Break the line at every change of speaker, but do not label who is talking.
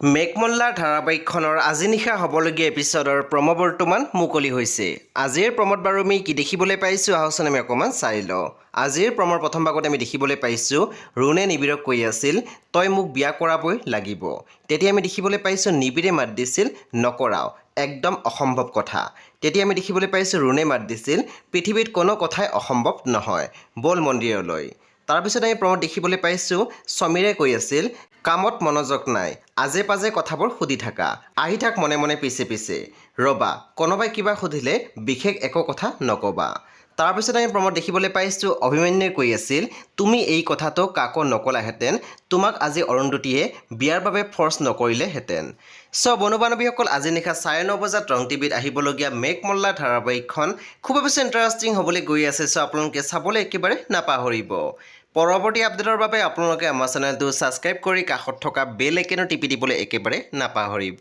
মেঘমল্লাৰ ধাৰাবাহিকখনৰ আজি নিশা হ'বলগীয়া এপিছডৰ প্ৰম' বৰ্তমান মুকলি হৈছে। আজিৰ প্ৰম'ত বাৰু আমি কি দেখিবলৈ পাইছোঁ আহকচোন আমি অকণমান চাই লওঁ। আজিৰ প্ৰম'ৰ প্ৰথম ভাগত আমি দেখিবলৈ পাইছোঁ ৰুণে নিবিড়ক কৈ আছিল তই মোক বিয়া কৰাবই লাগিব। তেতিয়া আমি দেখিবলৈ পাইছোঁ নিবিড়ে মাত দিছিল নকৰাও, একদম অসম্ভৱ কথা। তেতিয়া আমি দেখিবলৈ পাইছোঁ ৰুণে মাত দিছিল পৃথিৱীত কোনো কথাই অসম্ভৱ নহয়, ব'ল মন্দিৰলৈ। তাৰপিছত আমি প্ৰম'ত দেখিবলৈ পাইছোঁ সমীৰে কৈ আছিল কামত মনোযোগ নাই, আজে পাজে কথাবোৰ সুধি থাকা, আহি থাক মনে মনে পিছে পিছে, ৰ'বা কোনোবাই কিবা সুধিলে বিশেষ একো কথা নক'বা। তাৰপিছত আমি প্ৰম'ত দেখিবলৈ পাইছোঁ অভিমন্যুৱে কৈ আছিল তুমি এই কথাটো কাকো নকলাহেঁতেন, তোমাক আজি অৰুন্ধতীয়ে বিয়াৰ বাবে ফ'ৰ্চ নকৰিলেহেঁতেন। চ' বন্ধু বান্ধৱীসকল আজি নিশা 9:30 বজাত ৰং টিভিত আহিবলগীয়া মেঘমল্লাৰ ধাৰাবাহিকখন খুবেই বেছি ইণ্টাৰেষ্টিং হ'বলৈ গৈ আছে। চ' আপোনালোকে চাবলৈ একেবাৰে নাপাহৰিব। পৰৱৰ্তী আপডেটৰ বাবে আপোনালোকে আমাৰ চেনেলটো ছাবস্ক্ৰাইব কৰি কাষত থকা বেল আইকনো টিপি দিবলৈ একেবাৰে নাপাহৰিব।